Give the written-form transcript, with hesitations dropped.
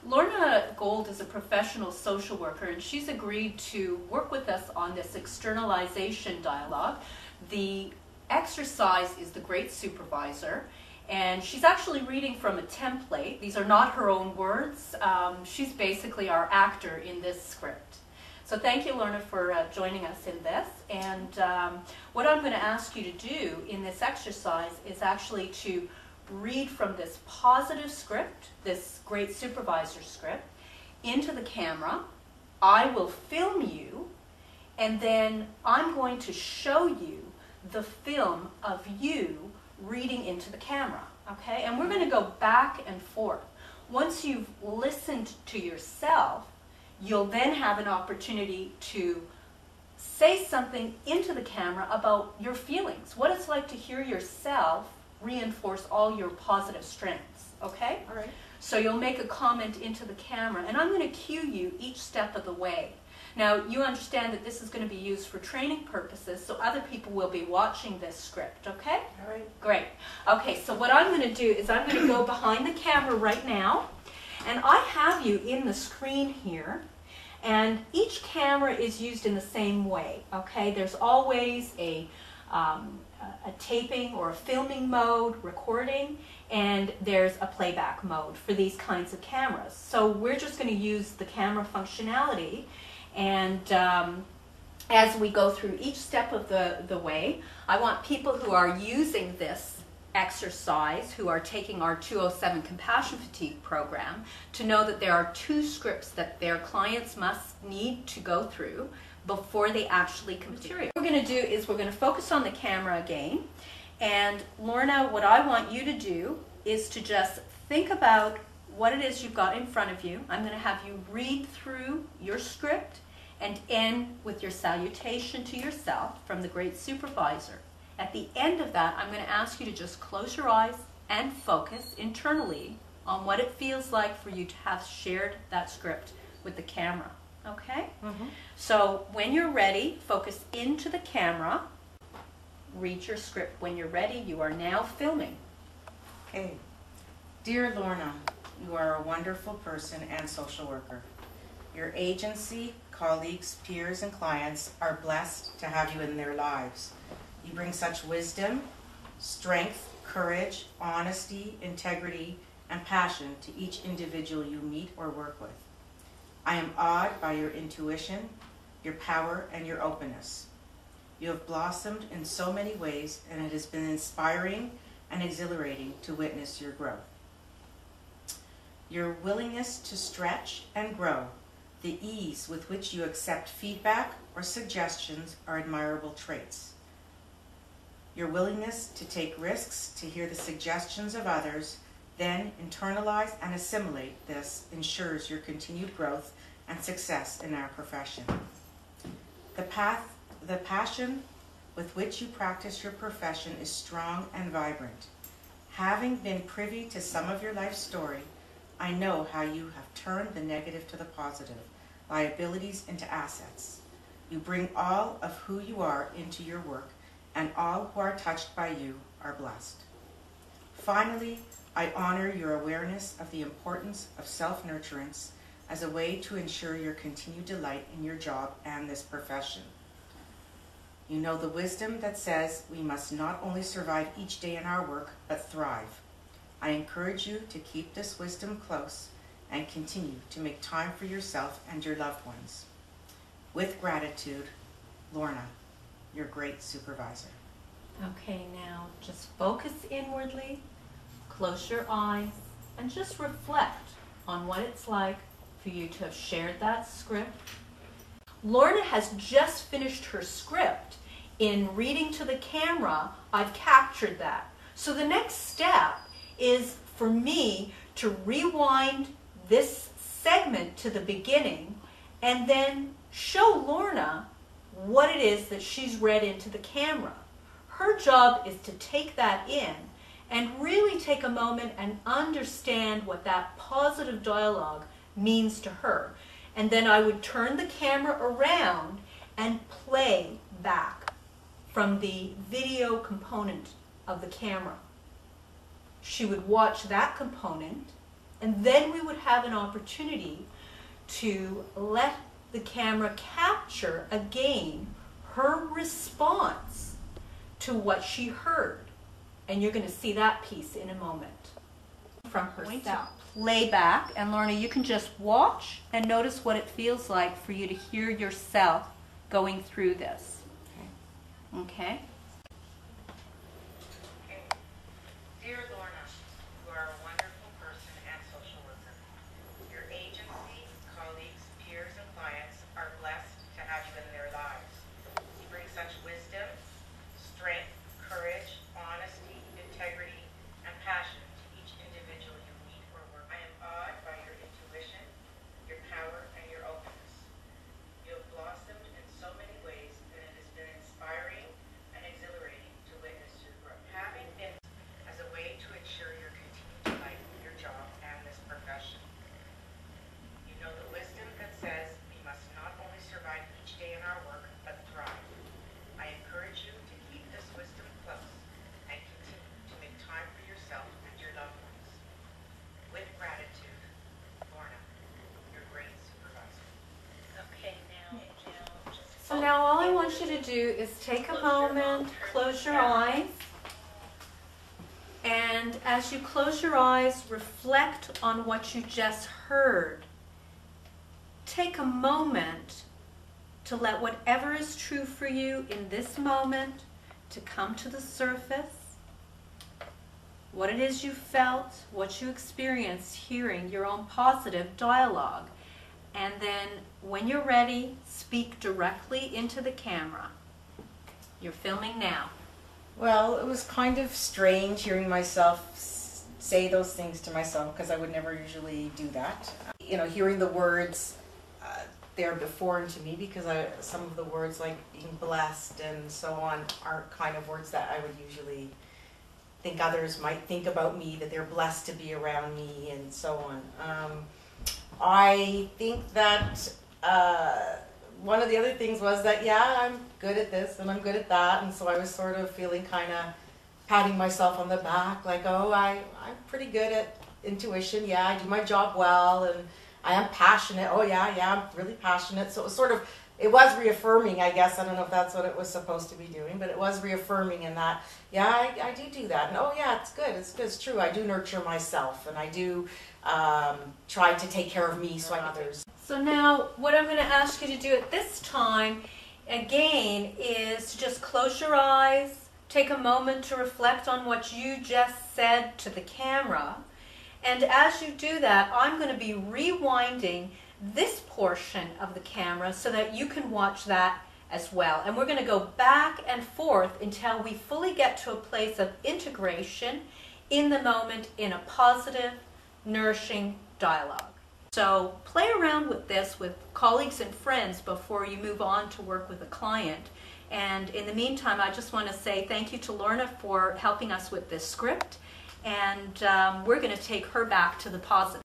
Lorna Gold is a professional social worker, and she's agreed to work with us on this externalization dialogue. The exercise is the Great Supervisor, and she's actually reading from a template. These are not her own words. She's basically our actor in this script. So thank you, Lorna, for joining us in this. And what I'm going to ask you to do in this exercise is actually to read from this positive script, this Great Supervisor script, into the camera. I will film you, and then I'm going to show you the film of you reading into the camera, okay? And we're going to go back and forth. Once you've listened to yourself, you'll then have an opportunity to say something into the camera about your feelings, what it's like to hear yourself reinforce all your positive strengths, okay? All right. So you'll make a comment into the camera, and I'm going to cue you each step of the way. Now, you understand that this is going to be used for training purposes, so other people will be watching this script, okay? All right. Great. Okay, so what I'm going to do is I'm going to go behind the camera right now, and I have you in the screen here, and each camera is used in the same way, okay? There's always a taping or a filming mode, recording, and there's a playback mode for these kinds of cameras. So we're just going to use the camera functionality, and as we go through each step of the way, I want people who are using this exercise, who are taking our 207 Compassion Fatigue program, to know that there are 2 scripts that their clients must need to go through before they actually complete. What we're going to do is we're going to focus on the camera again. And Lorna, what I want you to do is to just think about what it is you've got in front of you. I'm going to have you read through your script and end with your salutation to yourself from the Great Supervisor. At the end of that, I'm going to ask you to just close your eyes and focus internally on what it feels like for you to have shared that script with the camera. Okay? Mm-hmm. So when you're ready, focus into the camera. Read your script. When you're ready, you are now filming. Okay. Dear Lorna, you are a wonderful person and social worker. Your agency, colleagues, peers, and clients are blessed to have you in their lives. You bring such wisdom, strength, courage, honesty, integrity, and passion to each individual you meet or work with. I am awed by your intuition, your power, and your openness. You have blossomed in so many ways, and it has been inspiring and exhilarating to witness your growth. Your willingness to stretch and grow, the ease with which you accept feedback or suggestions are admirable traits. Your willingness to take risks, to hear the suggestions of others, then internalize and assimilate this ensures your continued growth and success in our profession. The passion with which you practice your profession is strong and vibrant. Having been privy to some of your life story, I know how you have turned the negative to the positive, liabilities into assets. You bring all of who you are into your work, and all who are touched by you are blessed. Finally, I honor your awareness of the importance of self-nurturance as a way to ensure your continued delight in your job and this profession. You know the wisdom that says we must not only survive each day in our work, but thrive. I encourage you to keep this wisdom close and continue to make time for yourself and your loved ones. With gratitude, Lorna, your Great Supervisor. Okay, now just focus inwardly, close your eyes, and just reflect on what it's like for you to have shared that script. Lorna has just finished her script. In reading to the camera, I've captured that. So the next step is for me to rewind this segment to the beginning and then show Lorna what it is that she's read into the camera. Her job is to take that in and really take a moment and understand what that positive dialogue means to her. And then I would turn the camera around and play back from the video component of the camera. She would watch that component, And then we would have an opportunity to let the camera capture again her response to what she heard. And you're going to see that piece in a moment. From herself. Playback, and Lorna, you can just watch and notice what it feels like for you to hear yourself going through this. Okay? Dear Lorna, you are a wonderful person and social worker. Your agency, colleagues, peers, and clients are blessed to have you in their lives. You bring such wisdom, strength, courage, honesty, integrity, and passion to each individual you meet or work. I am awed by your intuition, your power, and your openness. You have blossomed in so many ways, and it has been inspiring and exhilarating to witness your growth. Having been as a way to ensure your continued delight in your job and this profession. You know the wisdom that says we must not only survive each day in our work, but thrive. I encourage you to keep this wisdom close and continue to make time for yourself and your loved ones. With gratitude, Lorna, your great supervisor. Okay, now just So now all I want you to do is take a moment, close your eyes, and as you close your eyes, reflect on what you just heard. Take a moment to let whatever is true for you in this moment to come to the surface. What it is you felt, what you experienced hearing your own positive dialogue. And then when you're ready, speak directly into the camera. You're filming now. Well, it was kind of strange hearing myself say those things to myself because I would never usually do that. You know, hearing the words, they're foreign to me because some of the words like being blessed and so on aren't kind of words that I would usually think others might think about me, that they're blessed to be around me and so on. I think that one of the other things was that, yeah, I'm good at this and I'm good at that, and so I was sort of feeling kind of patting myself on the back, like, oh, I'm pretty good at intuition, yeah, I do my job well, and I am passionate, oh yeah, I'm really passionate. So it was sort of, it was reaffirming, I guess. I don't know if that's what it was supposed to be doing, but it was reaffirming in that, yeah, I do that, and oh yeah, it's good, it's true, I do nurture myself, and I do try to take care of me so others. So now what I'm going to ask you to do at this time, again, is to just close your eyes, take a moment to reflect on what you just said to the camera, and as you do that, I'm going to be rewinding this portion of the camera so that you can watch that as well. And we're going to go back and forth until we fully get to a place of integration in the moment in a positive, nourishing dialogue. So play around with this with colleagues and friends before you move on to work with a client. And in the meantime, I just want to say thank you to Lorna for helping us with this script. And we're going to take her back to the positive.